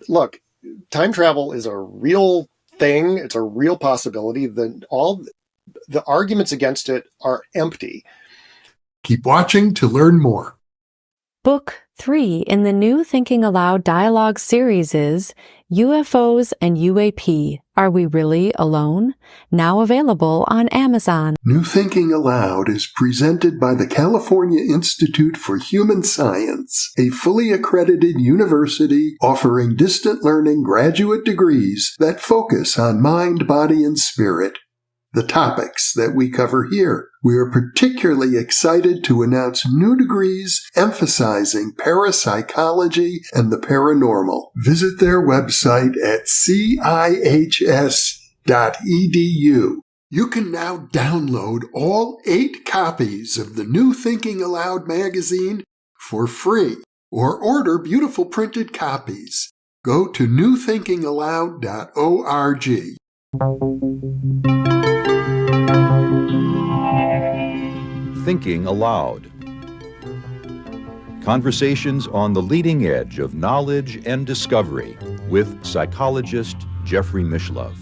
Look, time travel is a real thing. It's a real possibility. All the arguments against it are empty. Keep watching to learn more. Book 3 in the new Thinking Aloud dialogue series is UFOs and UAP, Are We Really Alone? Now available on Amazon. New Thinking Aloud is presented by the California Institute for Human Science, a fully accredited university offering distant learning graduate degrees that focus on mind, body, and spirit. The topics that we cover here. We are particularly excited to announce new degrees emphasizing parapsychology and the paranormal. Visit their website at cihs.edu. You can now download all 8 copies of the New Thinking Aloud magazine for free or order beautiful printed copies. Go to newthinkingaloud.org. Thinking Aloud. Conversations on the leading edge of knowledge and discovery with psychologist Jeffrey Mishlove.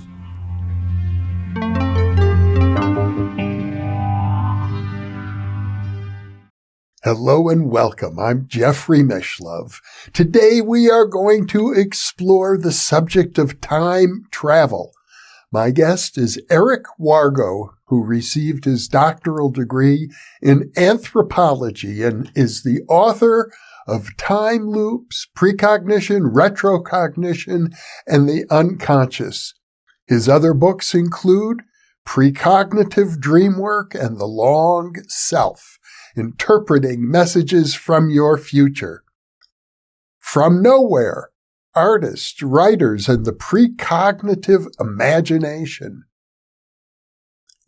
Hello and welcome. I'm Jeffrey Mishlove. Today we are going to explore the subject of time travel. My guest is Eric Wargo, who received his doctoral degree in anthropology and is the author of Time Loops, Precognition, Retrocognition, and the Unconscious. His other books include Precognitive Dreamwork and The Long Self, Interpreting Messages from Your Future. From Nowhere, Artists, Writers, and the Precognitive Imagination.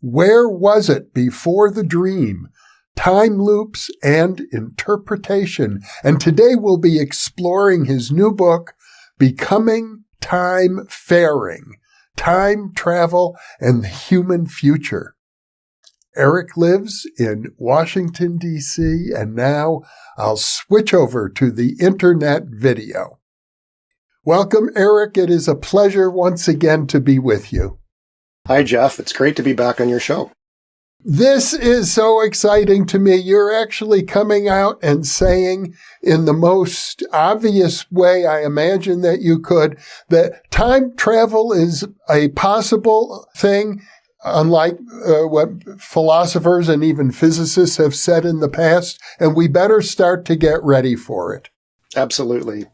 Where Was It Before the Dream? Time Loops and Interpretation. And today we'll be exploring his new book, Becoming Time-Faring, Time Travel and the Human Future. Eric lives in Washington, D.C., and now I'll switch over to the internet video. Welcome, Eric. It is a pleasure once again to be with you. Hi, Jeff. It's great to be back on your show. This is so exciting to me. You're actually coming out and saying in the most obvious way I imagine that you could, that time travel is a possible thing, unlike what philosophers and even physicists have said in the past, and we better start to get ready for it. Absolutely.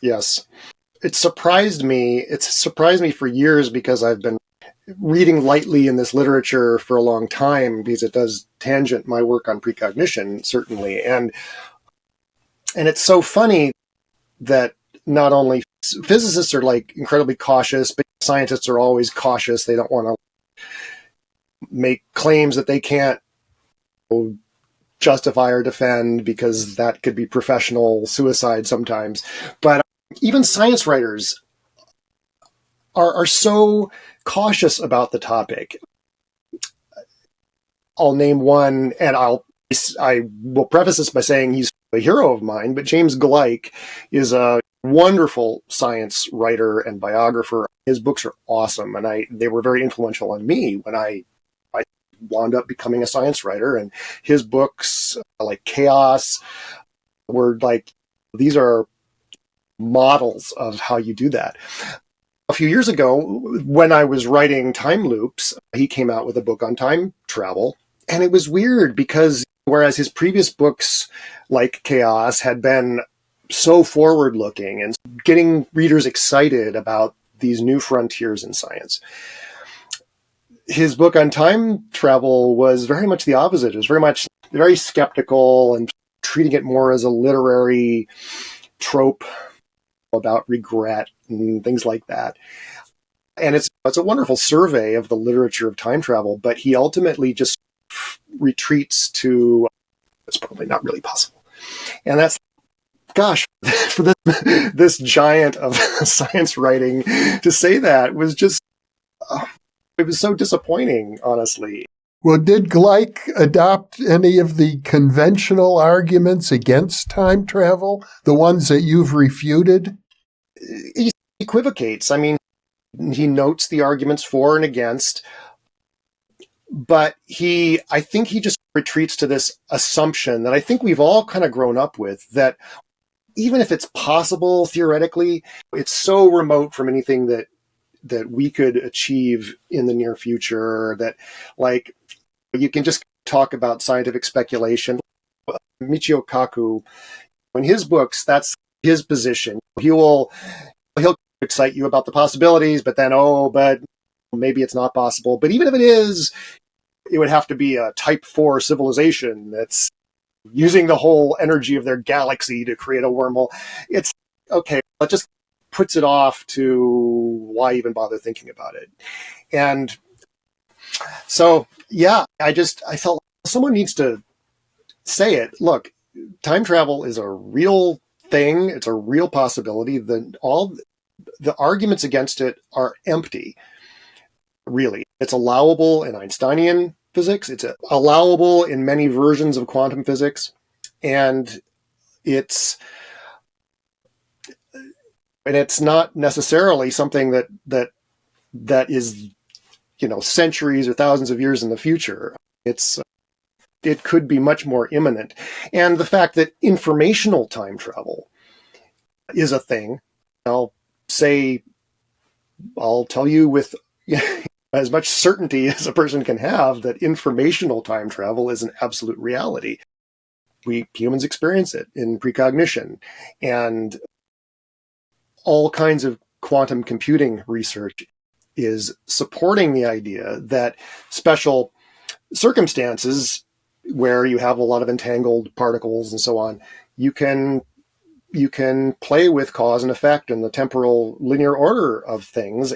Yes. It's surprised me for years because I've been reading lightly in this literature for a long time because it does tangent my work on precognition, certainly. And it's so funny that not only physicists are like incredibly cautious, but scientists are always cautious. They don't want to make claims that they can't justify or defend because that could be professional suicide sometimes. But even science writers are so cautious about the topic. I'll name one, and I will preface this by saying he's a hero of mine, but James Gleick is a wonderful science writer and biographer. His books are awesome, and they were very influential on me when I wound up becoming a science writer. And his books, like Chaos, were like, these are models of how you do that. A few years ago, when I was writing Time Loops, he came out with a book on time travel. And it was weird because whereas his previous books, like Chaos, had been so forward-looking and getting readers excited about these new frontiers in science, his book on time travel was very much the opposite. It was very skeptical and treating it more as a literary trope about regret and things like that. And it's a wonderful survey of the literature of time travel, but he ultimately just retreats to it's probably not really possible. And that's, gosh, for this giant of science writing to say that was just, it was so disappointing, honestly. Well, did Gleick adopt any of the conventional arguments against time travel, the ones that you've refuted? equivocates. I mean, he notes the arguments for and against, but I think he just retreats to this assumption that I think we've all kind of grown up with, that even if it's possible theoretically, it's so remote from anything that we could achieve in the near future that, like, you can just talk about scientific speculation. Michio Kaku, in his books, that's his position. He'll excite you about the possibilities, but then, but maybe it's not possible. But even if it is, it would have to be a type 4 civilization that's using the whole energy of their galaxy to create a wormhole. It's okay. That just puts it off to why even bother thinking about it. And so, yeah, I felt someone needs to say it. Look, time travel is a real thing. It's a real possibility. All the arguments against it are empty, really. It's allowable in Einsteinian physics. It's allowable in many versions of quantum physics. And it's not necessarily something that is, centuries or thousands of years in the future. It could be much more imminent. And the fact that informational time travel is a thing, I'll tell you with as much certainty as a person can have that informational time travel is an absolute reality. We humans experience it in precognition, and all kinds of quantum computing research is supporting the idea that special circumstances where you have a lot of entangled particles and so on, you can play with cause and effect and the temporal linear order of things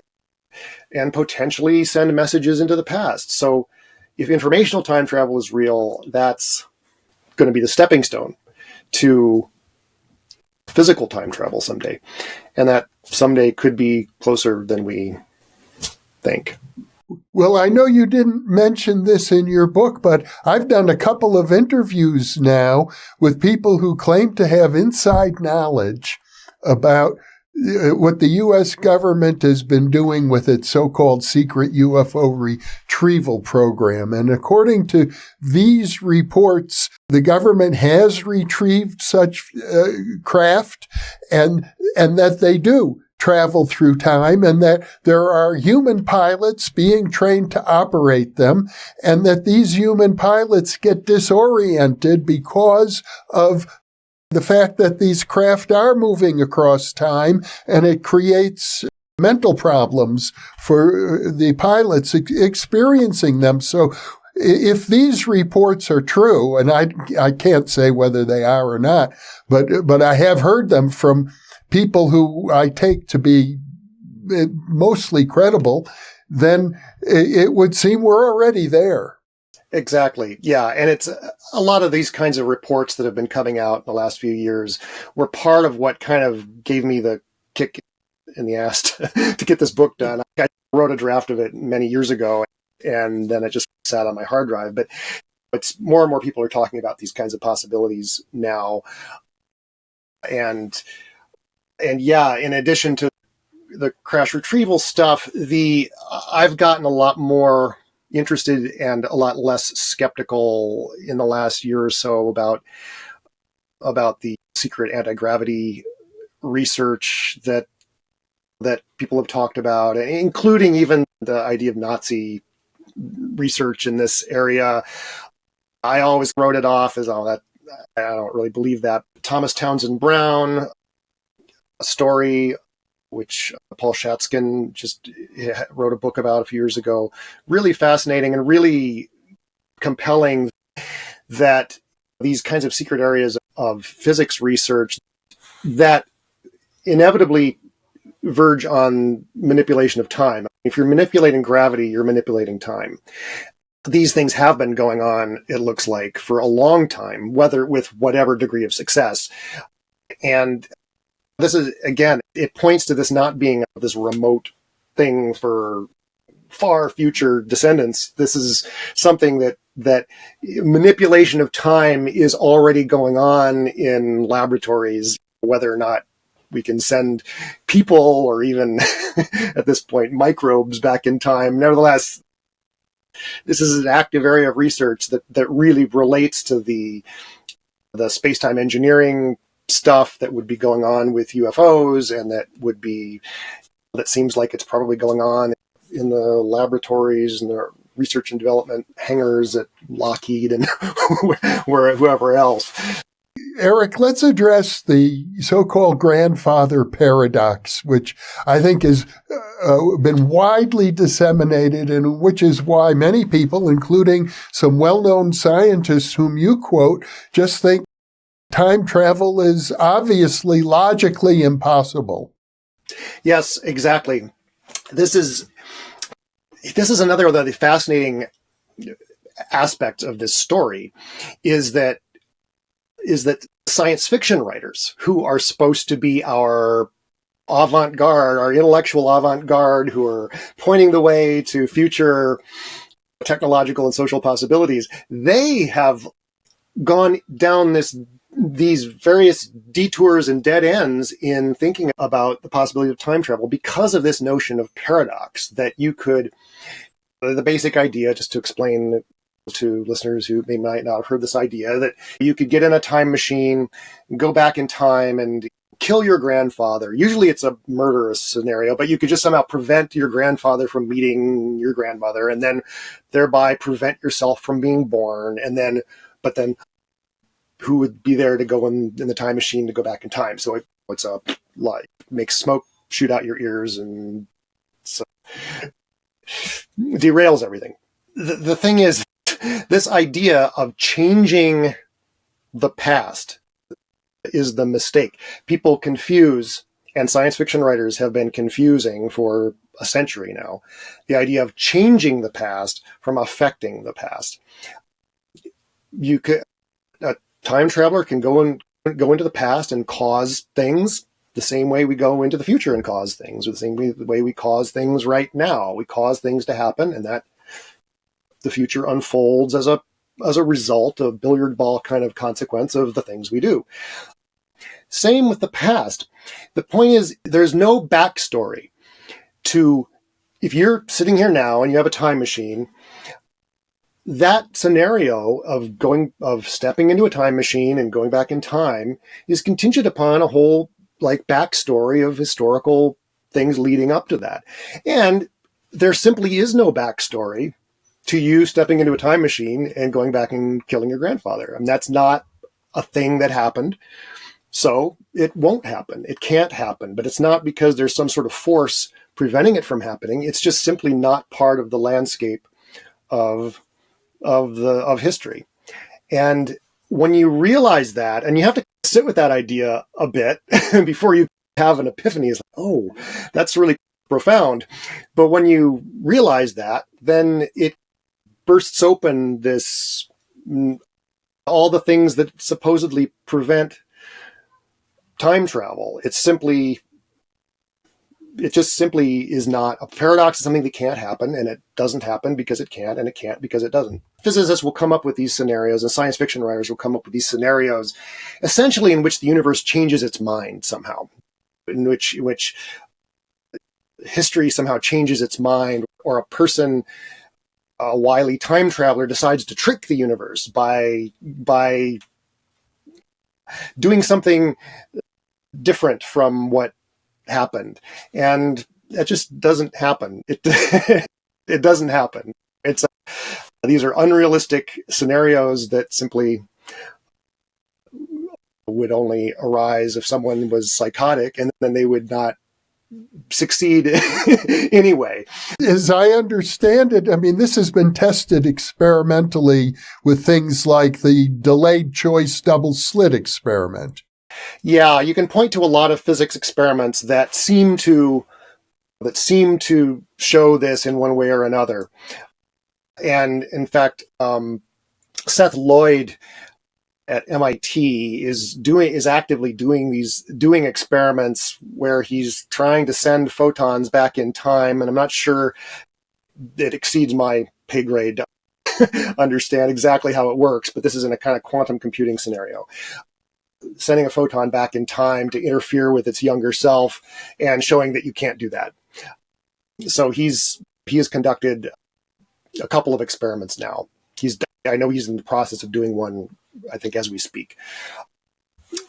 and potentially send messages into the past. So if informational time travel is real, that's going to be the stepping stone to physical time travel someday. And that someday could be closer than we think. Well, I know you didn't mention this in your book, but I've done a couple of interviews now with people who claim to have inside knowledge about what the U.S. government has been doing with its so-called secret UFO retrieval program. And according to these reports, the government has retrieved such craft and that they do travel through time, and that there are human pilots being trained to operate them, and that these human pilots get disoriented because of the fact that these craft are moving across time, and it creates mental problems for the pilots experiencing them. So if these reports are true, and I can't say whether they are or not, but I have heard them from people who I take to be mostly credible, then it would seem we're already there. Exactly. Yeah. And it's a lot of these kinds of reports that have been coming out in the last few years were part of what kind of gave me the kick in the ass to get this book done. I wrote a draft of it many years ago, and then it just sat on my hard drive. But it's more and more people are talking about these kinds of possibilities now. And yeah, in addition to the crash retrieval stuff, I've gotten a lot more interested and a lot less skeptical in the last year or so about the secret anti-gravity research that people have talked about, including even the idea of Nazi research in this area. I always wrote it off as, that I don't really believe that. Thomas Townsend Brown, a story which Paul Shatskin just wrote a book about a few years ago. Really fascinating and really compelling that these kinds of secret areas of physics research that inevitably verge on manipulation of time. If you're manipulating gravity, you're manipulating time. These things have been going on, it looks like, for a long time, whether with whatever degree of success. And this is, again, it points to this not being this remote thing for far future descendants. This is something that manipulation of time is already going on in laboratories, whether or not we can send people or even at this point microbes back in time. Nevertheless, this is an active area of research that really relates to the space-time engineering stuff that would be going on with UFOs, and that seems like it's probably going on in the laboratories and the research and development hangars at Lockheed and whoever else. Eric, let's address the so-called grandfather paradox, which I think has been widely disseminated, and which is why many people, including some well-known scientists whom you quote, just think time travel is obviously logically impossible. Yes, exactly. This is another of the fascinating aspects of this story, is that science fiction writers, who are supposed to be our avant-garde, our intellectual avant-garde, who are pointing the way to future technological and social possibilities, they have gone down these various detours and dead ends in thinking about the possibility of time travel because of this notion of paradox, that you could, the basic idea, just to explain to listeners who might not have heard this idea, that you could get in a time machine, go back in time and kill your grandfather. Usually it's a murderous scenario, but you could just somehow prevent your grandfather from meeting your grandmother, and then thereby prevent yourself from being born. But then who would be there to go in the time machine to go back in time? So it's a like makes smoke shoot out your ears, and so derails everything. The thing is, this idea of changing the past is the mistake. People confuse, and science fiction writers have been confusing for a century now, the idea of changing the past from affecting the past. A time traveler can go into the past and cause things the same way we go into the future and cause things, or the same way we cause things right now. We cause things to happen, and that the future unfolds as a result, a billiard ball kind of consequence of the things we do. Same with the past. The point is, there's no backstory to, if you're sitting here now and you have a time machine, that scenario of stepping into a time machine and going back in time is contingent upon a whole backstory of historical things leading up to that. And there simply is no backstory to you stepping into a time machine and going back and killing your grandfather. And that's not a thing that happened. So it won't happen. It can't happen. But it's not because there's some sort of force preventing it from happening. It's just simply not part of the landscape of history. And when you realize that, and you have to sit with that idea a bit before you have an epiphany, it's like, oh, that's really profound. But when you realize that, then it bursts open all the things that supposedly prevent time travel. It just simply is not. A paradox is something that can't happen, and it doesn't happen because it can't, and it can't because it doesn't. Physicists will come up with these scenarios, and science fiction writers will come up with these scenarios, essentially in which the universe changes its mind somehow, in which history somehow changes its mind, or a person, a wily time traveler, decides to trick the universe by doing something different from what happened. And that just doesn't happen. It doesn't happen. These are unrealistic scenarios that simply would only arise if someone was psychotic, and then they would not succeed anyway. As I understand it, I mean, this has been tested experimentally with things like the delayed choice double slit experiment. Yeah, you can point to a lot of physics experiments that seem to show this in one way or another. And in fact, Seth Lloyd at MIT is actively doing experiments where he's trying to send photons back in time, and I'm not sure it exceeds my pay grade to understand exactly how it works, but this is in a kind of quantum computing scenario. sending a photon back in time to interfere with its younger self and showing that you can't do that. So he has conducted a couple of experiments now. I know he's in the process of doing one, I think, as we speak.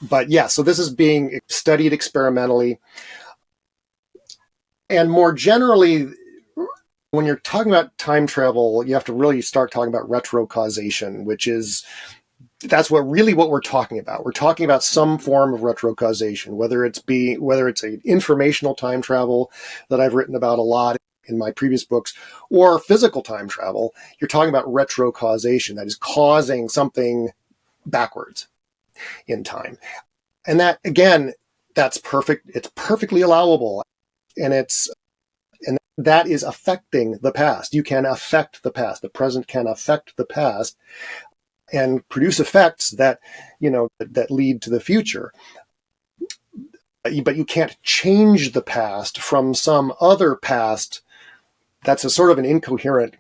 But yeah, so this is being studied experimentally. And more generally, when you're talking about time travel, you have to really start talking about retrocausation, that's what we're talking about. We're talking about some form of retrocausation, whether it's an informational time travel that I've written about a lot in my previous books, or physical time travel. You're talking about retrocausation, that is causing something backwards in time. And that, again, that's perfect. It's perfectly allowable. And that is affecting the past. You can affect the past. The present can affect the past and produce effects that lead to the future. But you can't change the past from some other past. That's an incoherent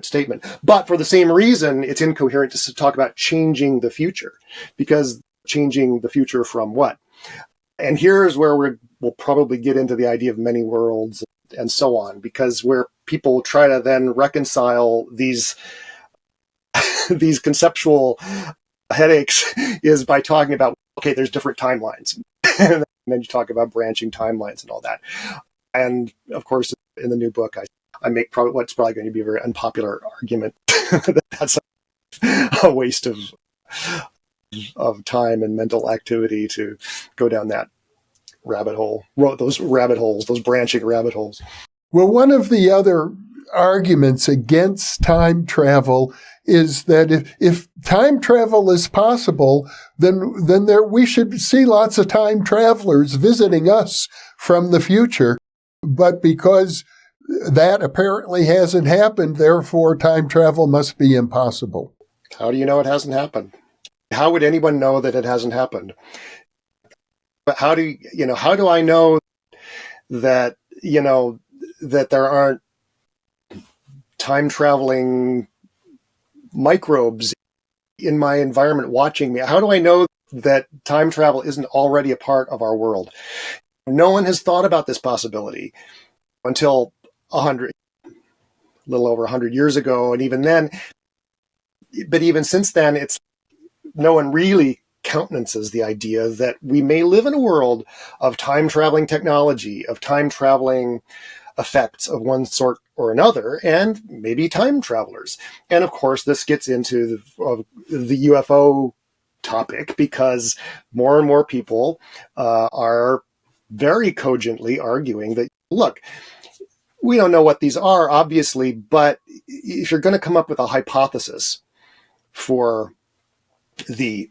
statement. But for the same reason, it's incoherent to talk about changing the future, because changing the future from what? And here's where we'll probably get into the idea of many worlds and so on, because where people try to then reconcile these conceptual headaches is by talking about, okay, there's different timelines. And then you talk about branching timelines and all that. And of course, in the new book, I make what's probably going to be a very unpopular argument that that's a waste of time and mental activity to go down that rabbit hole, those branching rabbit holes. Well, one of the other arguments against time travel is that if time travel is possible, then we should see lots of time travelers visiting us from the future. But because that apparently hasn't happened, therefore time travel must be impossible. How do you know it hasn't happened? How would anyone know that it hasn't happened? But how do I know that, that there aren't time traveling microbes in my environment watching me? How do I know that time travel isn't already a part of our world? No one has thought about this possibility until a little over 100 years ago. And even then, but even since then, no one really countenances the idea that we may live in a world of time traveling technology, of time traveling effects of one sort or another, and maybe time travelers. And of course, this gets into the UFO topic, because more and more people are very cogently arguing that, look, we don't know what these are, obviously, but if you're going to come up with a hypothesis for the,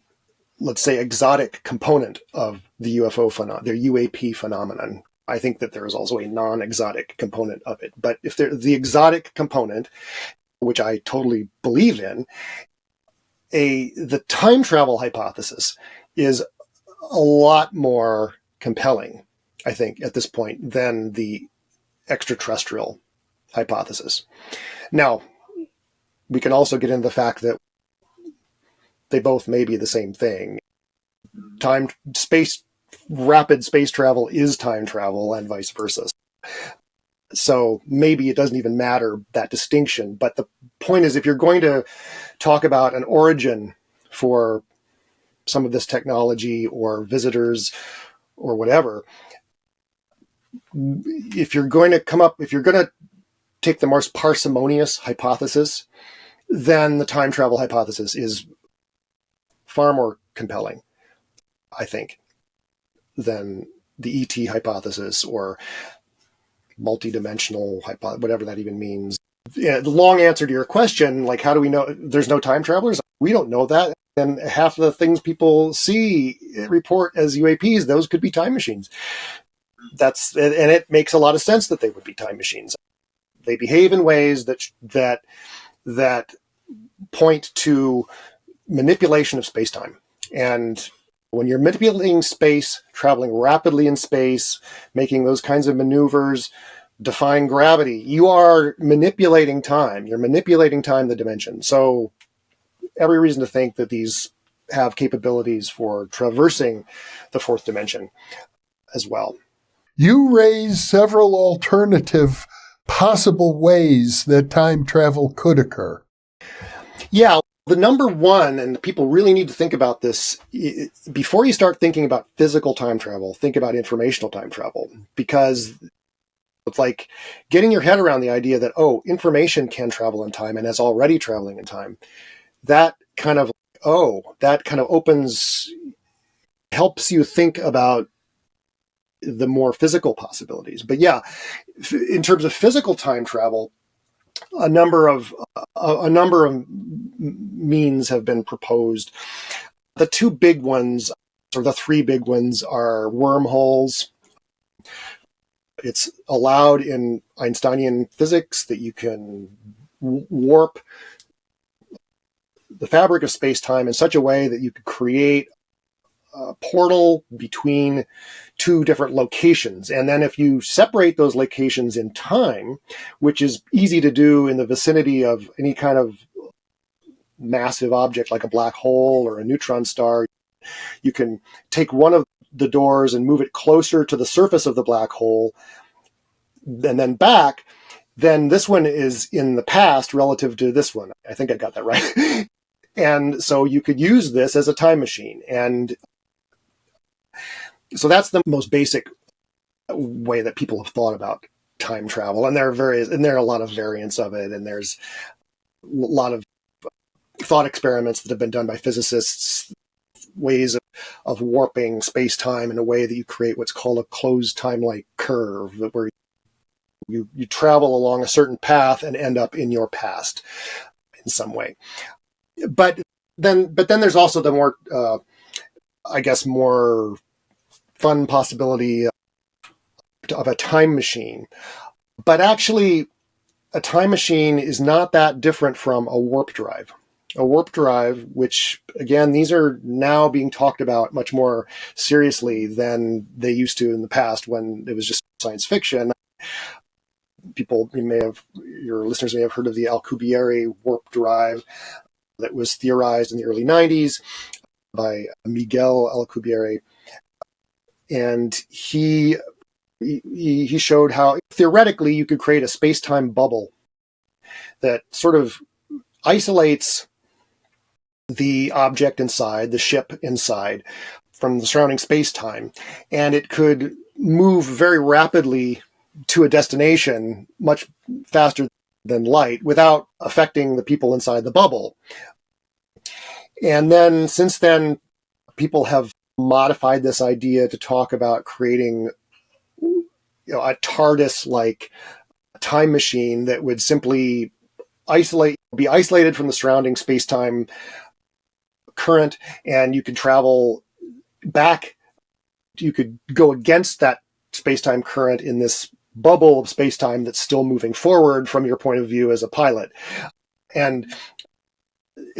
let's say, exotic component of the UFO phenomenon, the UAP phenomenon, I think that there is also a non-exotic component of it. But if the exotic component, which I totally believe in, the time travel hypothesis is a lot more compelling, I think, at this point, than the extraterrestrial hypothesis. Now, we can also get into the fact that they both may be the same thing. Rapid space travel is time travel, and vice versa. So maybe it doesn't even matter, that distinction. But the point is, if you're going to talk about an origin for some of this technology or visitors or whatever, if you're going to take the most parsimonious hypothesis, then the time travel hypothesis is far more compelling, I think, than the ET hypothesis or multidimensional hypothesis, whatever that even means. Yeah, the long answer to your question, like, how do we know there's no time travelers? We don't know that. And half of the things people report as UAPs, those could be time machines. And it makes a lot of sense that they would be time machines. They behave in ways that point to manipulation of space-time. And when you're manipulating space, traveling rapidly in space, making those kinds of maneuvers, defying gravity, you are manipulating time. You're manipulating time, the dimension. So every reason to think that these have capabilities for traversing the fourth dimension as well. You raise several alternative possible ways that time travel could occur. Yeah, the number one, and people really need to think about this, before you start thinking about physical time travel, think about informational time travel, because it's like getting your head around the idea that, oh, information can travel in time and is already traveling in time. That kind of helps you think about the more physical possibilities. But yeah, in terms of physical time travel, a number of means have been proposed. The two big ones, or the three big ones, are wormholes. It's allowed in Einsteinian physics that you can warp the fabric of space-time in such a way that you could create a portal between two different locations. And then if you separate those locations in time, which is easy to do in the vicinity of any kind of massive object like a black hole or a neutron star, you can take one of the doors and move it closer to the surface of the black hole and then back. Then this one is in the past relative to this one. I think I got that right. And so you could use this as a time machine. And so that's the most basic way that people have thought about time travel. And there are a lot of variants of it. And there's a lot of thought experiments that have been done by physicists, ways of warping space-time in a way that you create what's called a closed time-like curve, where you travel along a certain path and end up in your past in some way. But then there's also the more, more fun possibility of a time machine. But actually, a time machine is not that different from a warp drive. A warp drive, which, again, these are now being talked about much more seriously than they used to in the past when it was just science fiction. Your listeners may have heard of the Alcubierre warp drive that was theorized in the early 90s by Miguel Alcubierre. And he showed how theoretically you could create a space-time bubble that sort of isolates the object inside, the ship inside, from the surrounding space-time. And it could move very rapidly to a destination much faster than light without affecting the people inside the bubble. And then since then, people have modified this idea to talk about creating a TARDIS-like time machine that would simply be isolated from the surrounding space-time current, and you could travel back. You could go against that space-time current in this bubble of space-time that's still moving forward from your point of view as a pilot. And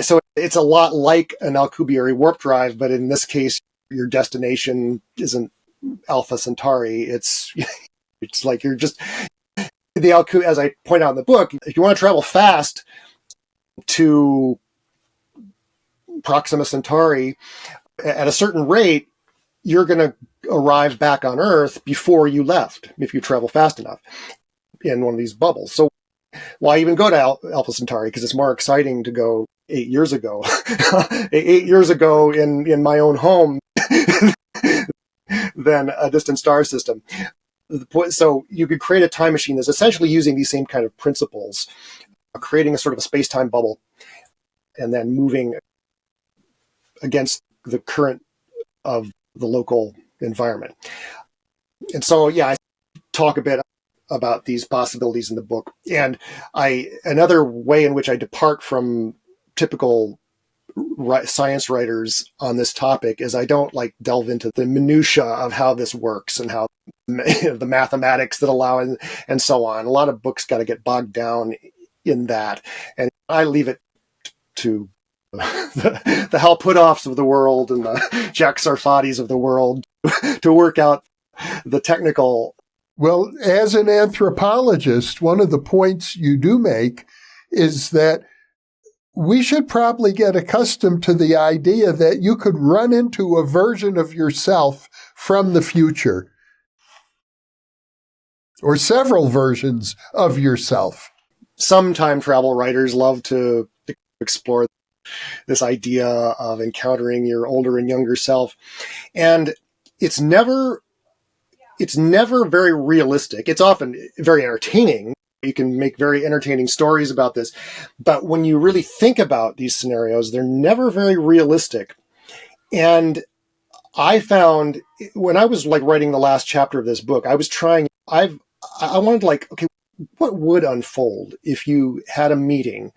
so it's a lot like an Alcubierre warp drive, but in this case, your destination isn't Alpha Centauri. It's like you're just as I point out in the book, if you want to travel fast to Proxima Centauri at a certain rate, you're going to arrive back on Earth before you left if you travel fast enough in one of these bubbles. So why even go to Alpha Centauri? Because it's more exciting to go 8 years ago, 8 years ago in my own home than a distant star system. So you could create a time machine that's essentially using these same kind of principles, creating a sort of a space-time bubble and then moving against the current of the local environment. And so, yeah, I talk a bit about these possibilities in the book. And another way in which I depart from typical science writers on this topic is I don't delve into the minutia of how this works and how the mathematics that allow and so on. A lot of books got to get bogged down in that. And I leave it to the Hal Puthoffs of the world and the Jack Sarfatis of the world to work out the technical. Well, as an anthropologist, one of the points you do make is that we should probably get accustomed to the idea that you could run into a version of yourself from the future, or several versions of yourself. Some time travel writers love to explore this idea of encountering your older and younger self. And it's never very realistic. It's often very entertaining. You can make very entertaining stories about this. But when you really think about these scenarios, they're never very realistic. And I found when I was like writing the last chapter of this book, I wanted like, okay, what would unfold if you had a meeting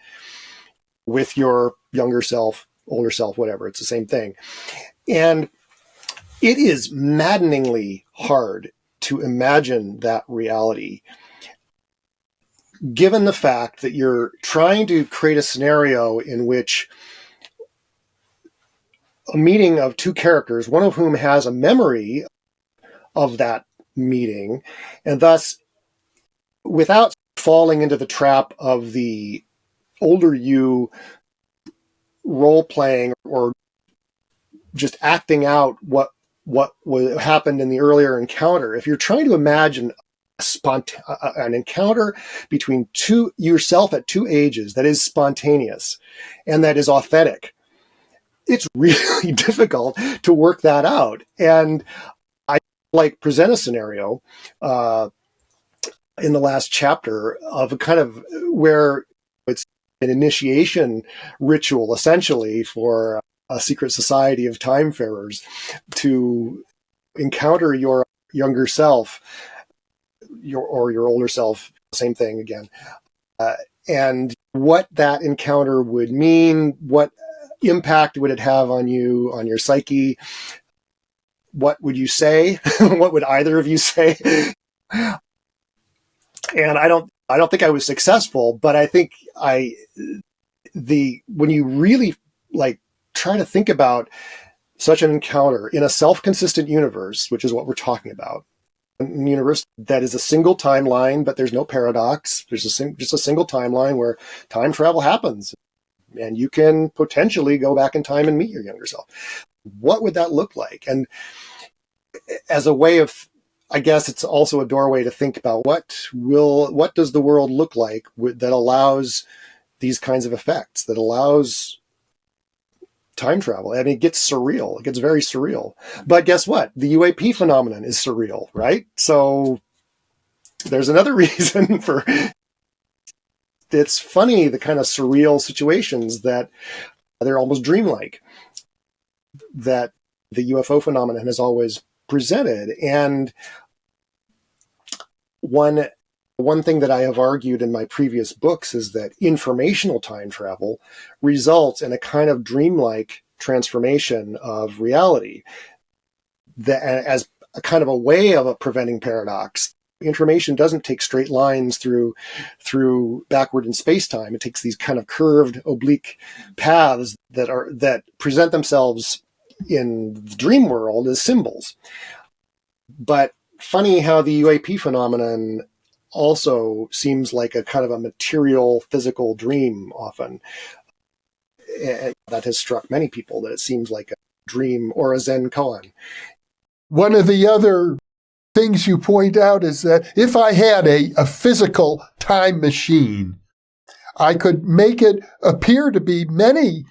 with your younger self, older self, whatever, it's the same thing. And it is maddeningly hard to imagine that reality, given the fact that you're trying to create a scenario in which a meeting of two characters, one of whom has a memory of that meeting, and thus, without falling into the trap of the older you role-playing or just acting out what happened in the earlier encounter, if you're trying to imagine an encounter between yourself at two ages that is spontaneous and that is authentic, it's really difficult to work that out. And I present a scenario in the last chapter of a kind of where it's an initiation ritual, essentially, for a secret society of time-farers to encounter your younger self, your older self, same thing again, and what that encounter would mean, what impact would it have on you, on your psyche, what would you say, what would either of you say? And I don't think I was successful, but I think when you really try to think about such an encounter in a self-consistent universe, which is what we're talking about, a universe that is a single timeline, but there's no paradox. There's just a single timeline where time travel happens, and you can potentially go back in time and meet your younger self. What would that look like? And as a way of, I guess it's also a doorway to think about what does the world look like that allows these kinds of effects, that allows time travel. I mean, it gets surreal. It gets very surreal. But guess what? The UAP phenomenon is surreal, right? So there's another reason for it's funny, the kind of surreal situations that they're almost dreamlike that the UFO phenomenon has always presented. And one thing that I have argued in my previous books is that informational time travel results in a kind of dreamlike transformation of reality that, as a kind of a way of preventing paradox. Information doesn't take straight lines through backward in space-time. It takes these kind of curved, oblique paths that present themselves in the dream world as symbols. But funny how the UAP phenomenon also seems like a kind of a material, physical dream often. And that has struck many people, that it seems like a dream or a Zen koan. One of the other things you point out is that if I had a physical time machine, I could make it appear to be many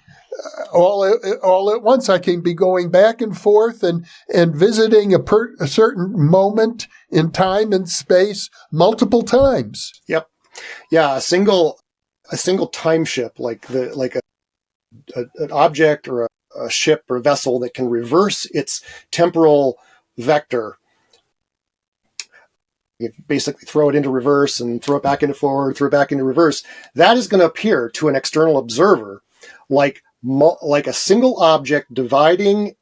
all at once. I can be going back and forth and visiting a certain moment in time and space multiple times. Yep. Yeah, a single time ship, like an object or a ship or a vessel that can reverse its temporal vector. You basically throw it into reverse and throw it back into forward, throw it back into reverse. That is going to appear to an external observer like a single object dividing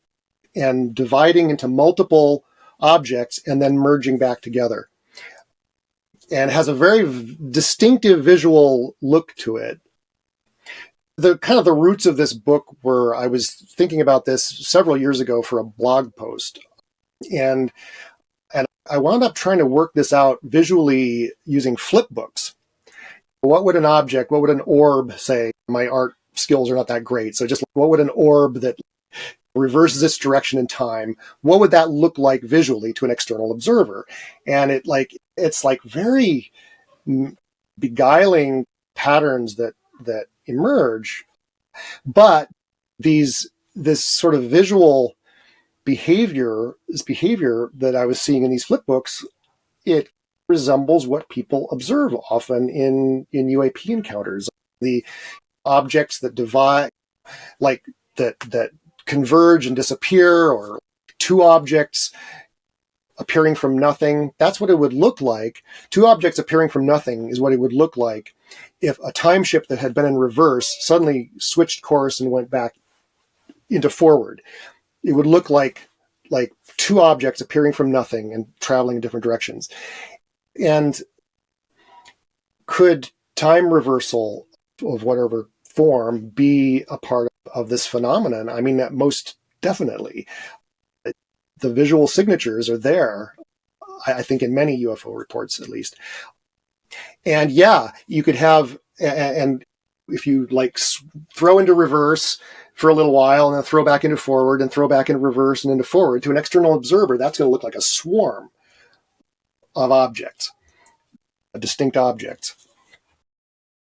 into multiple objects and then merging back together. And has a very distinctive visual look to it. The roots of this book were, I was thinking about this several years ago for a blog post. And I wound up trying to work this out visually using flip books. What would an orb, say, my art skills are not that great. So just what would an orb that reverses its direction in time, what would that look like visually to an external observer? And it's like very beguiling patterns that emerge, but this sort of visual behavior, this behavior that I was seeing in these flip books, it resembles what people observe often in UAP encounters. The objects that divide, like that converge and disappear, or two objects appearing from nothing. That's what it would look like. Two objects appearing from nothing is what it would look like if a time ship that had been in reverse suddenly switched course and went back into forward. It would look like two objects appearing from nothing and traveling in different directions. And could time reversal of whatever form be a part of this phenomenon? I mean, most definitely. The visual signatures are there, I think, in many UFO reports, at least. And yeah, you could have, and if you throw into reverse for a little while and then throw back into forward and throw back into reverse and into forward, to an external observer, that's going to look like a swarm of objects, a distinct objects.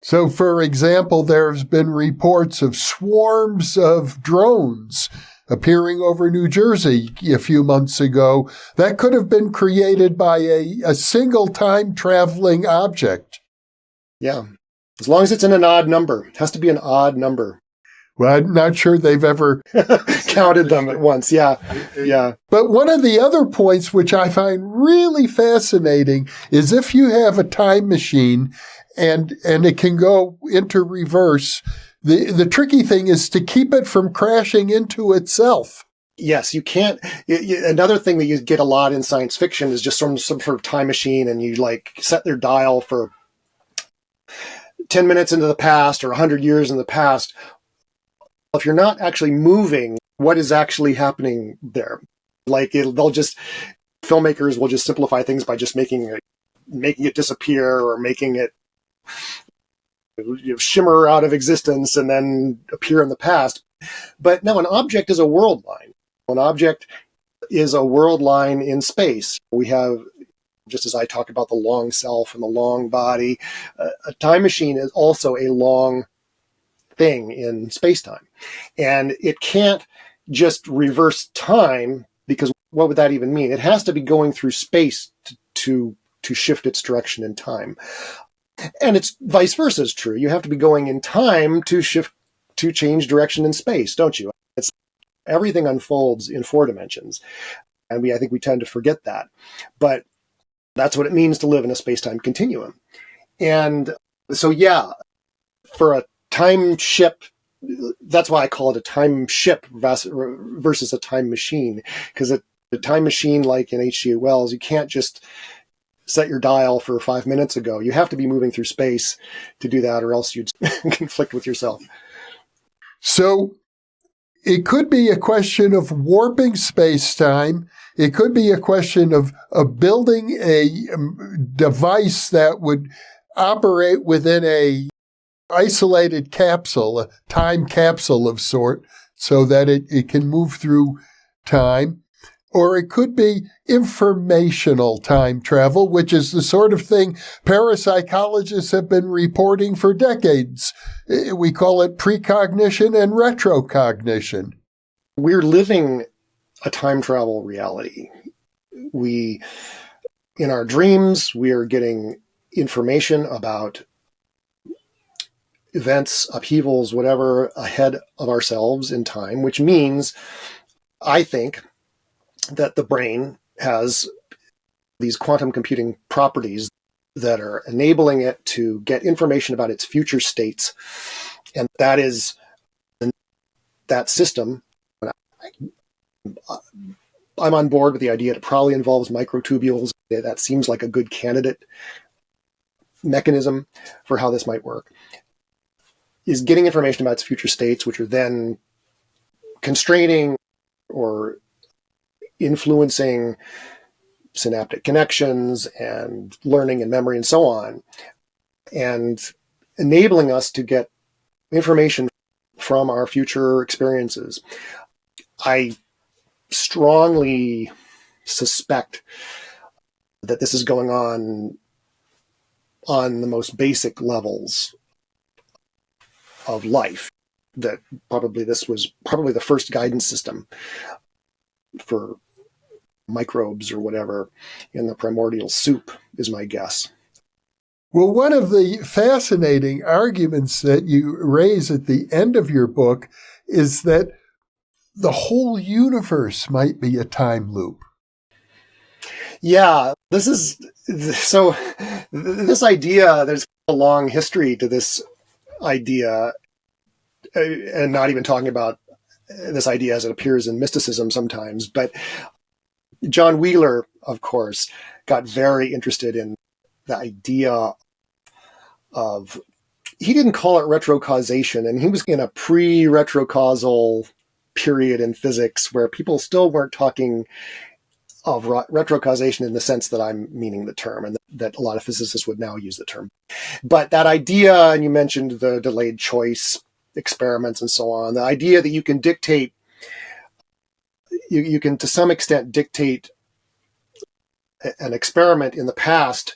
So, for example, there's been reports of swarms of drones appearing over New Jersey a few months ago that could have been created by a single time-traveling object. Yeah. As long as it's in an odd number. It has to be an odd number. Well, I'm not sure they've ever counted them at once. Yeah. Yeah. But one of the other points which I find really fascinating is if you have a time machine and it can go into reverse, the tricky thing is to keep it from crashing into itself. Yes, you can't. Another thing that you get a lot in science fiction is just some sort of time machine, and you set their dial for 10 minutes into the past or 100 years in the past. If you're not actually moving, what is actually happening there? Filmmakers will just simplify things by just making it disappear or making it shimmer out of existence and then appear in the past. But no, an object is a world line. An object is a world line in space. We have, just as I talked about the long self and the long body, a time machine is also a long thing in space-time. And it can't just reverse time, because what would that even mean? It has to be going through space to shift its direction in time. And it's vice versa is true. You have to be going in time to change direction in space, don't you? Everything unfolds in 4 dimensions. And I think we tend to forget that. But that's what it means to live in a space-time continuum. And so, yeah, for a time ship, that's why I call it a time ship versus a time machine. Because a time machine, like in H.G. Wells, you can't just set your dial for 5 minutes ago. You have to be moving through space to do that, or else you'd conflict with yourself. So it could be a question of warping space-time. It could be a question of building a device that would operate within a isolated capsule, a time capsule of sort, so that it can move through time. Or it could be informational time travel, which is the sort of thing parapsychologists have been reporting for decades. We call it precognition and retrocognition. We're living a time travel reality. In our dreams, we are getting information about events, upheavals, whatever, ahead of ourselves in time, which means, I think, that the brain has these quantum computing properties that are enabling it to get information about its future states. And that system, I'm on board with the idea it probably involves microtubules. That seems like a good candidate mechanism for how this might work, is getting information about its future states, which are then constraining or influencing synaptic connections and learning and memory and so on, and enabling us to get information from our future experiences. I strongly suspect that this is going on the most basic levels of life, that this was probably the first guidance system for microbes or whatever in the primordial soup, is my guess. Well, one of the fascinating arguments that you raise at the end of your book is that the whole universe might be a time loop. Yeah, this idea, there's a long history to this idea, and not even talking about this idea as it appears in mysticism sometimes, but John Wheeler, of course, got very interested in the idea of, he didn't call it retrocausation, and he was in a pre-retrocausal period in physics where people still weren't talking of retrocausation in the sense that I'm meaning the term, and that a lot of physicists would now use the term. But that idea, and you mentioned the delayed choice experiments and so on, the idea that you can dictate, you can to some extent dictate an experiment in the past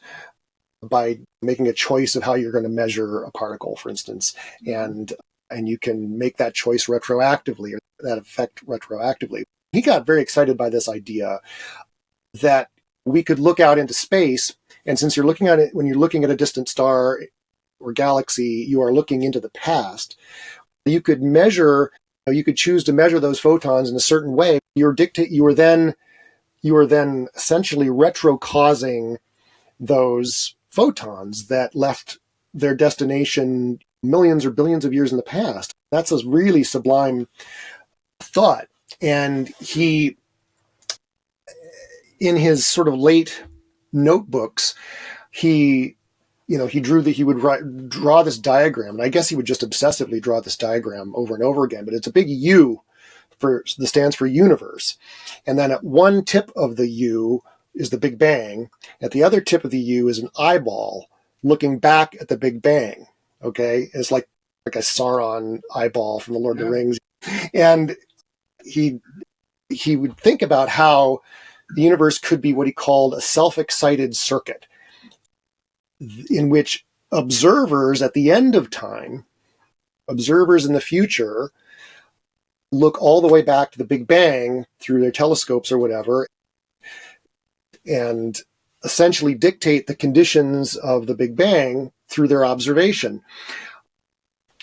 by making a choice of how you're going to measure a particle, for instance, and you can make that choice retroactively, or that effect retroactively. He got very excited by this idea that we could look out into space, and since you're looking at it, when you're looking at a distant star or galaxy, you are looking into the past. You could measure, you could choose to measure those photons in a certain way. You are then essentially retrocausing those photons that left their destination millions or billions of years in the past. That's a really sublime thought. And he, in his sort of late notebooks, he would draw this diagram, and I guess he would just obsessively draw this diagram over and over again, but it's a big U that stands for universe. And then at one tip of the U is the Big Bang. At the other tip of the U is an eyeball looking back at the Big Bang. Okay. It's like a Sauron eyeball from the Lord of the Rings. And he would think about how the universe could be what he called a self-excited circuit, in which observers at the end of time, observers in the future, look all the way back to the Big Bang through their telescopes or whatever, and essentially dictate the conditions of the Big Bang through their observation.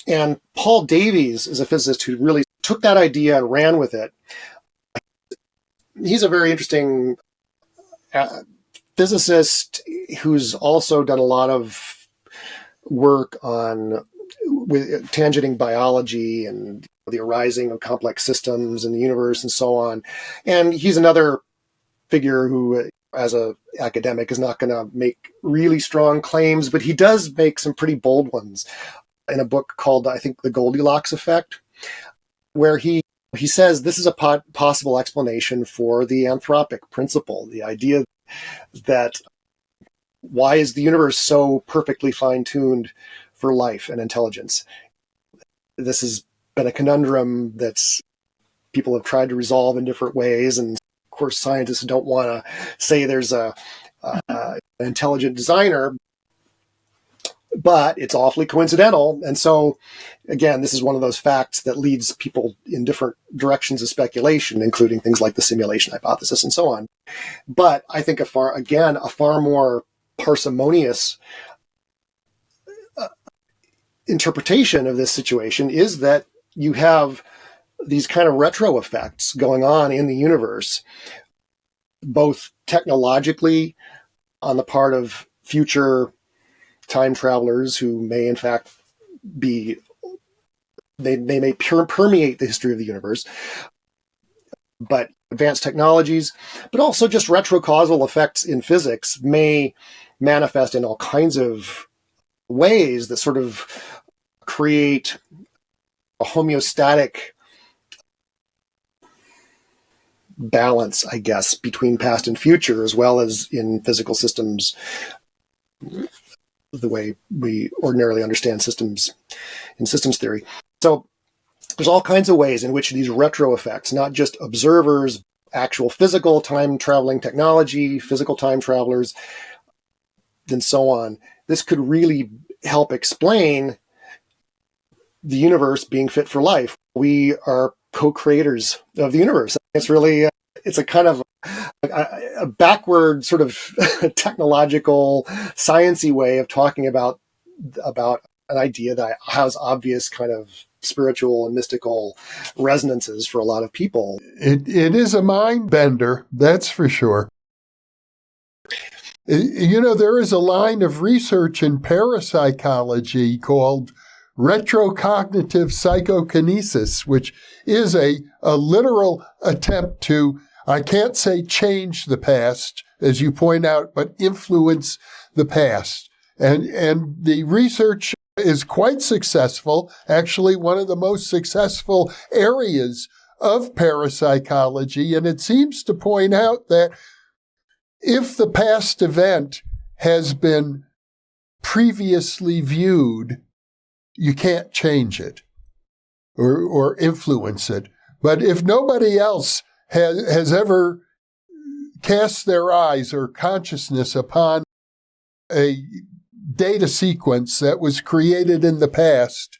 And Paul Davies is a physicist who really took that idea and ran with it. He's a very interesting physicist who's also done a lot of work with tangenting biology and the arising of complex systems in the universe and so on. And he's another figure who, as an academic, is not going to make really strong claims, but he does make some pretty bold ones in a book called, I think, The Goldilocks Effect, where he says this is a possible explanation for the anthropic principle, the idea that why is the universe so perfectly fine-tuned for life and intelligence? This has been a conundrum that's people have tried to resolve in different ways, and of course scientists don't want to say there's an intelligent designer, but it's awfully coincidental. And so, again, this is one of those facts that leads people in different directions of speculation, including things like the simulation hypothesis and so on. But I think a far more parsimonious interpretation of this situation is that you have these kind of retro effects going on in the universe, both technologically on the part of future time travelers who may in fact they may permeate the history of the universe, but advanced technologies, but also just retrocausal effects in physics may manifest in all kinds of ways that sort of create a homeostatic balance, I guess, between past and future, as well as in physical systems, the way we ordinarily understand systems in systems theory. So there's all kinds of ways in which these retro effects, not just observers, actual physical time traveling technology, physical time travelers, and so on, this could really help explain the universe being fit for life. We are co-creators of the universe. It's really, it's a kind of a backward sort of technological, sciencey way of talking about an idea that has obvious kind of spiritual and mystical resonances for a lot of people. It is a mind bender, that's for sure. You know, there is a line of research in parapsychology called retrocognitive psychokinesis, which is a literal attempt to, I can't say change the past, as you point out, but influence the past. And the research is quite successful, actually one of the most successful areas of parapsychology. And it seems to point out that if the past event has been previously viewed, you can't change it or influence it. But if nobody else has ever cast their eyes or consciousness upon a data sequence that was created in the past,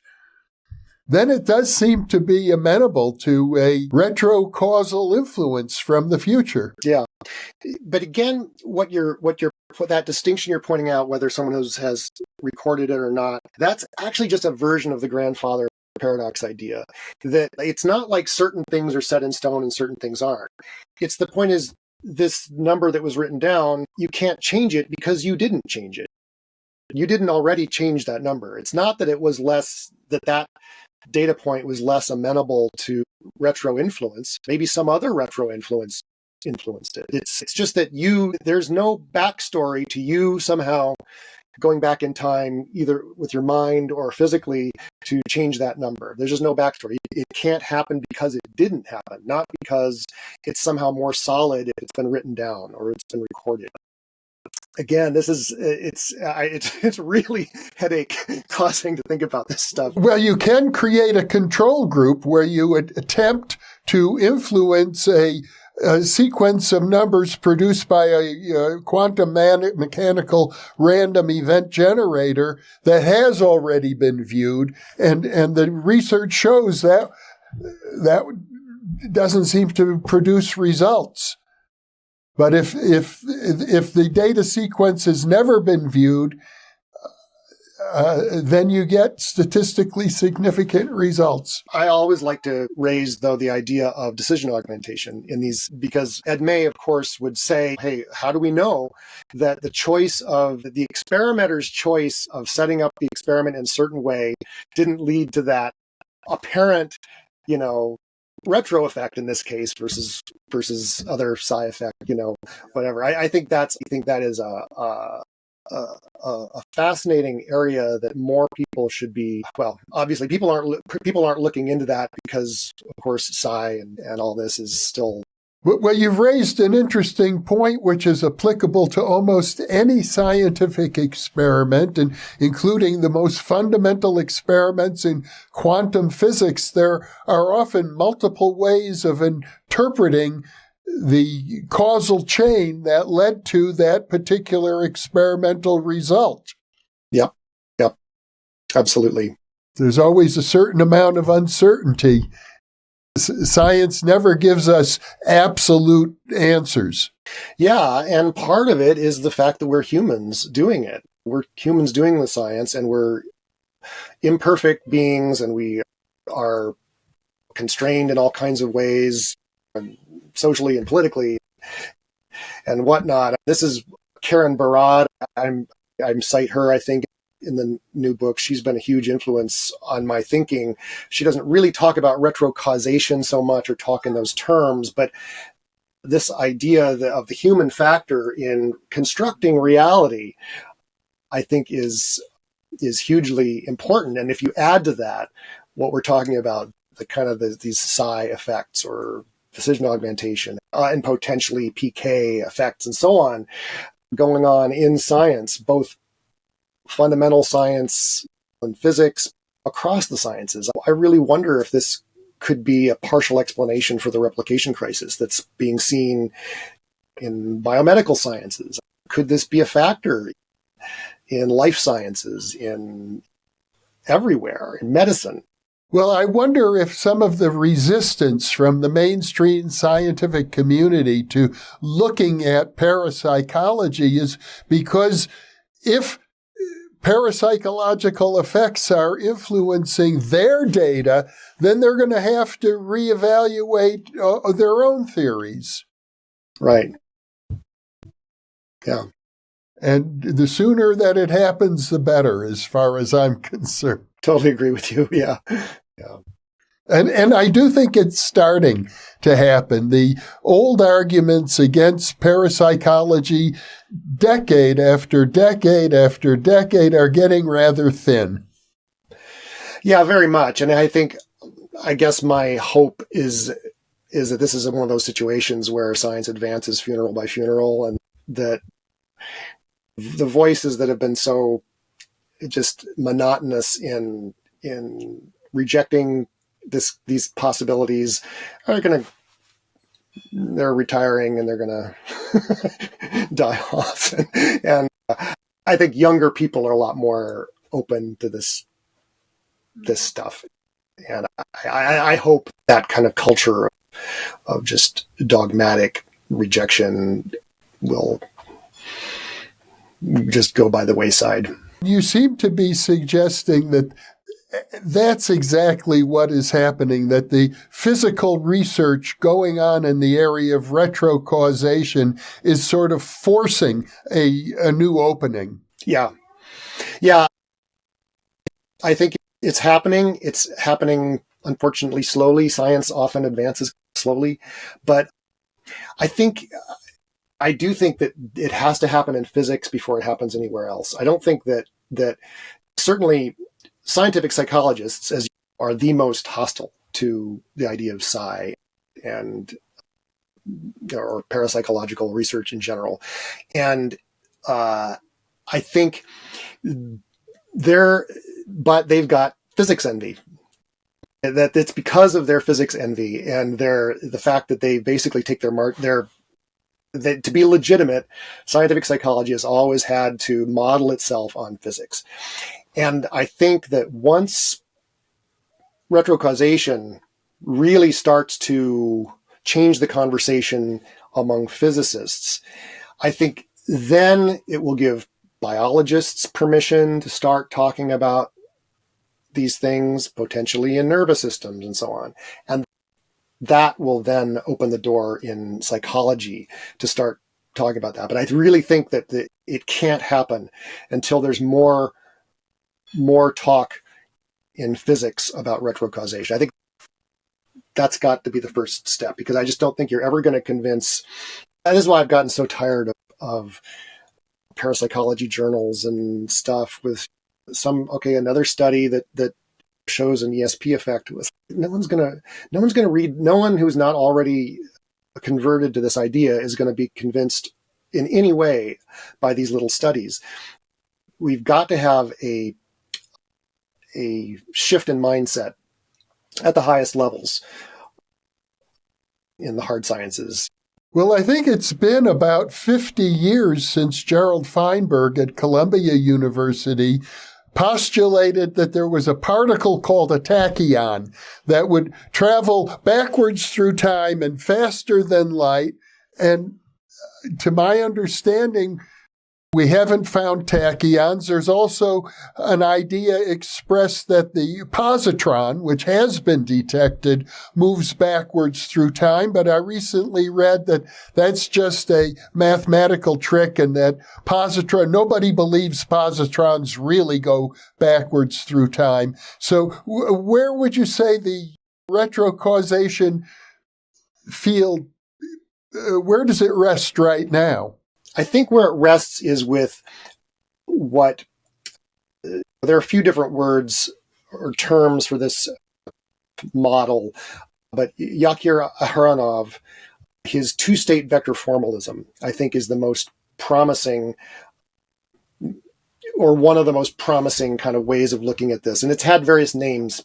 then it does seem to be amenable to a retrocausal influence from the future. Yeah. But again, that distinction you're pointing out, whether someone has recorded it or not, that's actually just a version of the grandfather paradox idea, that it's not like certain things are set in stone and certain things aren't. It's the point is, this number that was written down, you can't change it because you didn't change it. You didn't already change that number. It's not that it was less, that data point was less amenable to retro influence. Maybe some other retro influence influenced it. It's just that there's no backstory to you somehow going back in time, either with your mind or physically, to change that number. There's just no backstory. It can't happen because it didn't happen, not because it's somehow more solid if it's been written down or it's been recorded. Again, it's really headache causing to think about this stuff. Well, you can create a control group where you attempt to influence a sequence of numbers produced by a quantum mechanical random event generator that has already been viewed, and the research shows that doesn't seem to produce results. But if the data sequence has never been viewed, then you get statistically significant results. I always like to raise, though, the idea of decision augmentation in these, because Ed May, of course, would say, hey, how do we know that the experimenter's choice of setting up the experiment in a certain way didn't lead to that apparent, retro effect in this case versus other psi effect, whatever. I think that is a fascinating area that more people should be. Well, obviously, people aren't looking into that because, of course, psi and all this is still. Well, you've raised an interesting point, which is applicable to almost any scientific experiment, and including the most fundamental experiments in quantum physics. There are often multiple ways of interpreting the causal chain that led to that particular experimental result. Yep, absolutely. There's always a certain amount of uncertainty. Science never gives us absolute answers. Yeah, and part of it is the fact that we're humans doing it. We're humans doing the science, and we're imperfect beings, and we are constrained in all kinds of ways, socially and politically and whatnot. This is Karen Barad. I cite her, I think, in the new book. She's been a huge influence on my thinking. She doesn't really talk about retrocausation so much or talk in those terms, but this idea of the human factor in constructing reality, I think, is hugely important. And if you add to that what we're talking about, the kind of these psi effects or decision augmentation and potentially PK effects and so on going on in science, both fundamental science and physics, across the sciences. I really wonder if this could be a partial explanation for the replication crisis that's being seen in biomedical sciences. Could this be a factor in life sciences, in everywhere, in medicine? Well, I wonder if some of the resistance from the mainstream scientific community to looking at parapsychology is because if parapsychological effects are influencing their data, then they're going to have to reevaluate their own theories. Right. Yeah. And the sooner that it happens, the better, as far as I'm concerned. Totally agree with you. Yeah. Yeah. And I do think it's starting to happen. The old arguments against parapsychology, decade after decade after decade, are getting rather thin. Yeah, very much. And I guess my hope is that this is one of those situations where science advances funeral by funeral, and that the voices that have been so just monotonous in rejecting these possibilities they're retiring and they're going to die off. And I think younger people are a lot more open to this stuff. And I hope that kind of culture of just dogmatic rejection will just go by the wayside. You seem to be suggesting that that's exactly what is happening, that the physical research going on in the area of retrocausation is sort of forcing a new opening. Yeah. Yeah. I think it's happening. It's happening, unfortunately, slowly. Science often advances slowly. But I do think that it has to happen in physics before it happens anywhere else. I don't think that certainly scientific psychologists are the most hostile to the idea of psi or parapsychological research in general. And I think but they've got physics envy. That it's because of their physics envy and the fact that they basically take to be legitimate, scientific psychology has always had to model itself on physics. And I think that once retrocausation really starts to change the conversation among physicists, I think then it will give biologists permission to start talking about these things, potentially in nervous systems and so on. And that will then open the door in psychology to start talking about that. But I really think that it can't happen until there's more talk in physics about retrocausation. I think that's got to be the first step, because I just don't think you're ever going to convince. That is why I've gotten so tired of parapsychology journals and stuff with another study that shows an ESP effect. No one's going to read. No one who's not already converted to this idea is going to be convinced in any way by these little studies. We've got to have a shift in mindset at the highest levels in the hard sciences. Well, I think it's been about 50 years since Gerald Feinberg at Columbia University postulated that there was a particle called a tachyon that would travel backwards through time and faster than light. And to my understanding, we haven't found tachyons. There's also an idea expressed that the positron, which has been detected, moves backwards through time. But I recently read that that's just a mathematical trick and that nobody believes positrons really go backwards through time. So where would you say the retrocausation field, where does it rest right now? I think where it rests is with there are a few different words or terms for this model, but Yakir Aharonov, his two-state vector formalism, I think is the most promising or one of the most promising kind of ways of looking at this. And it's had various names.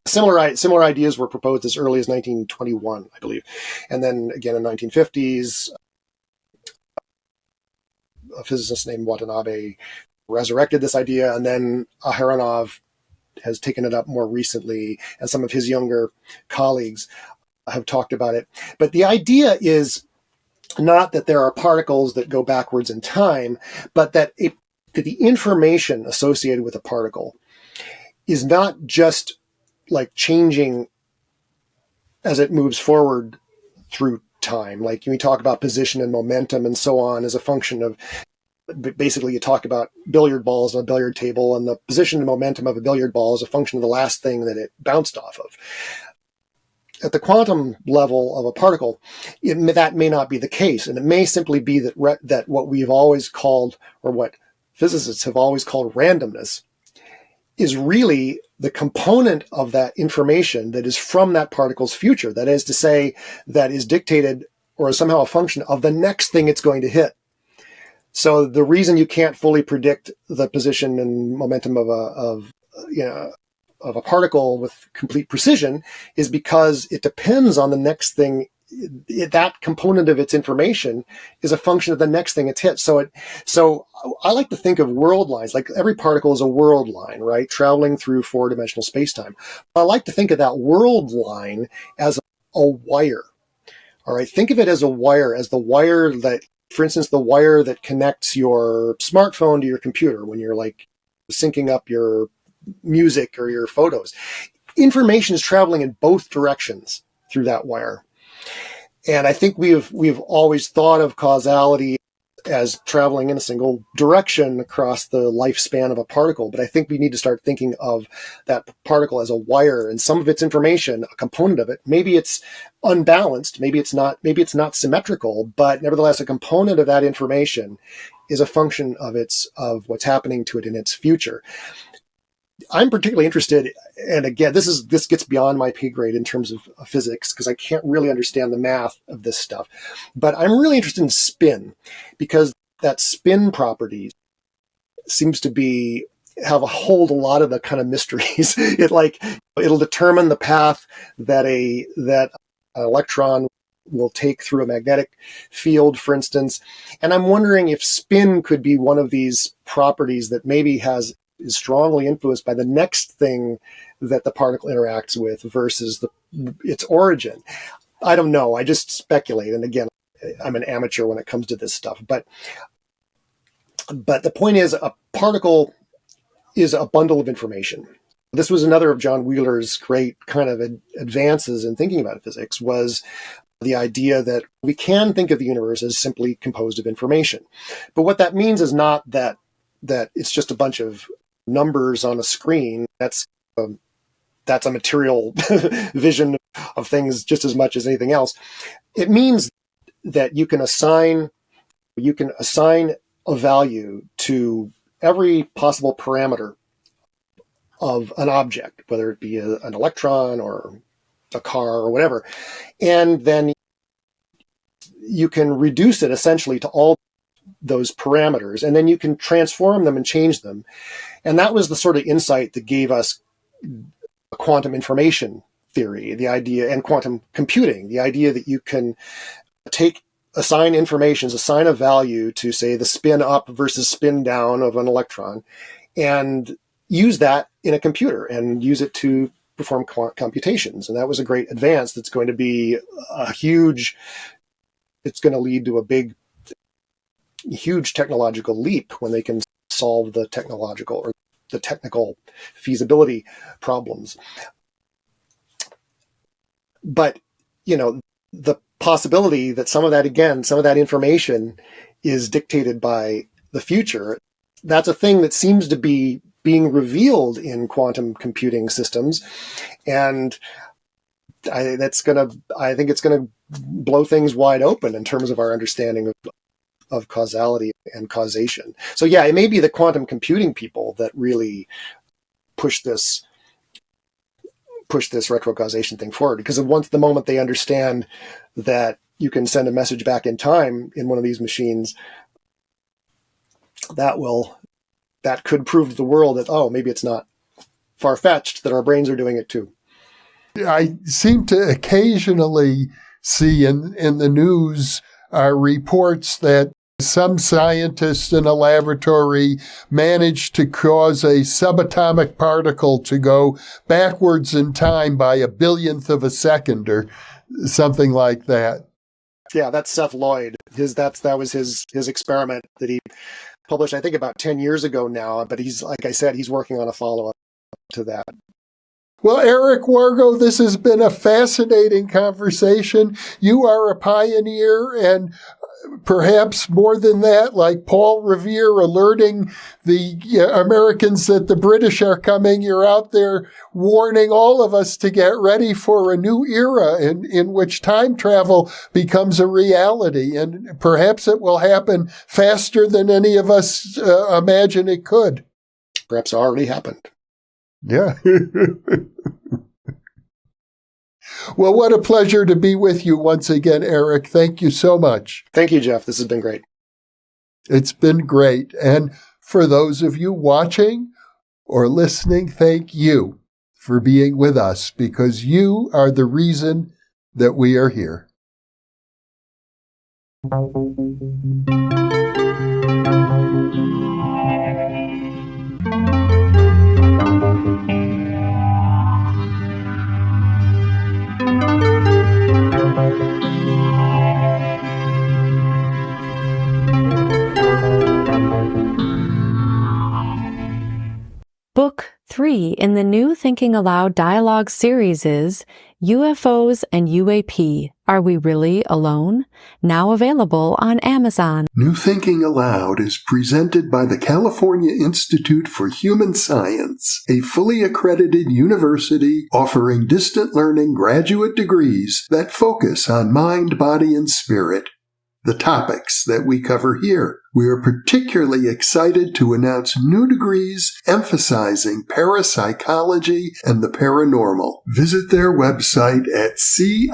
Similar ideas were proposed as early as 1921, I believe. And then again in 1950s, a physicist named Watanabe resurrected this idea, and then Aharonov has taken it up more recently, and some of his younger colleagues have talked about it. But the idea is not that there are particles that go backwards in time, but that the information associated with a particle is not just like changing as it moves forward through time. Like when we talk about position and momentum and so on as a function of, basically you talk about billiard balls on a billiard table, and the position and momentum of a billiard ball is a function of the last thing that it bounced off of. At the quantum level of a particle, that may not be the case. And it may simply be that what we've always called, or what physicists have always called randomness, is really the component of that information that is from that particle's future. That is to say, that is dictated or is somehow a function of the next thing it's going to hit. So the reason you can't fully predict the position and momentum of a particle with complete precision is because it depends on the next thing. That component of its information is a function of the next thing it's hit. So I like to think of world lines, like every particle is a world line, right? Traveling through four-dimensional space-time. I like to think of that world line as a wire. All right. Think of it as a wire, as the wire that, for instance, the wire that connects your smartphone to your computer when you're like syncing up your music or your photos. Information is traveling in both directions through that wire. And I think we've always thought of causality as traveling in a single direction across the lifespan of a particle. But I think we need to start thinking of that particle as a wire, and some of its information, a component of it, maybe it's unbalanced, maybe it's not symmetrical, but nevertheless, a component of that information is a function of what's happening to it in its future. I'm particularly interested, and again, this gets beyond my pay grade in terms of physics, because I can't really understand the math of this stuff. But I'm really interested in spin, because that spin property seems to hold a lot of the kind of mysteries. It'll determine the path that an electron will take through a magnetic field, for instance. And I'm wondering if spin could be one of these properties that maybe is strongly influenced by the next thing that the particle interacts with versus its origin. I don't know. I just speculate. And again, I'm an amateur when it comes to this stuff. But the point is, a particle is a bundle of information. This was another of John Wheeler's great kind of advances in thinking about physics, was the idea that we can think of the universe as simply composed of information. But what that means is not that it's just a bunch of numbers on a screen. That's a material vision of things just as much as anything else. It means that you can assign a value to every possible parameter of an object, whether it be an electron or a car or whatever, and then you can reduce it essentially to all those parameters, and then you can transform them and change them. And that was the sort of insight that gave us quantum information theory, the idea, and quantum computing, the idea that you can assign a value to, say, the spin up versus spin down of an electron, and use that in a computer and use it to perform computations. And that was a great advance that's going to be it's going to lead to a huge technological leap when they can solve the technical feasibility problems. But, the possibility that some of that information is dictated by the future, that's a thing that seems to be being revealed in quantum computing systems. And I think it's going to blow things wide open in terms of our understanding of causality and causation. So yeah, it may be the quantum computing people that really push this retrocausation thing forward, because the moment they understand that you can send a message back in time in one of these machines, that will that could prove to the world that, oh, maybe it's not far-fetched that our brains are doing it too. I seem to occasionally see in the news reports that some scientists in a laboratory managed to cause a subatomic particle to go backwards in time by a billionth of a second or something like that. Yeah, that's Seth Lloyd. That was his experiment that he published, I think, about 10 years ago now. But he's, like I said, he's working on a follow-up to that. Well, Eric Wargo, this has been a fascinating conversation. You are a pioneer, and perhaps more than that, like Paul Revere alerting the Americans that the British are coming. You're out there warning all of us to get ready for a new era in which time travel becomes a reality. And perhaps it will happen faster than any of us imagine it could. Perhaps it already happened. Yeah. Well, what a pleasure to be with you once again, Eric. Thank you so much. Thank you, Jeff. This has been great. It's been great. And for those of you watching or listening, thank you for being with us, because you are the reason that we are here. Book 3 in the new Thinking Aloud dialogue series is UFOs and UAP, Are We Really Alone? Now available on Amazon. New Thinking Aloud is presented by the California Institute for Human Science, a fully accredited university offering distant learning graduate degrees that focus on mind, body, and spirit. The topics that we cover here. We are particularly excited to announce new degrees emphasizing parapsychology and the paranormal. Visit their website at cihs.edu.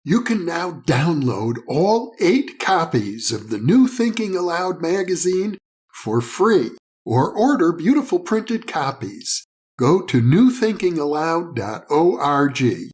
You can now download all 8 copies of the New Thinking Aloud magazine for free, or order beautiful printed copies. Go to newthinkingaloud.org.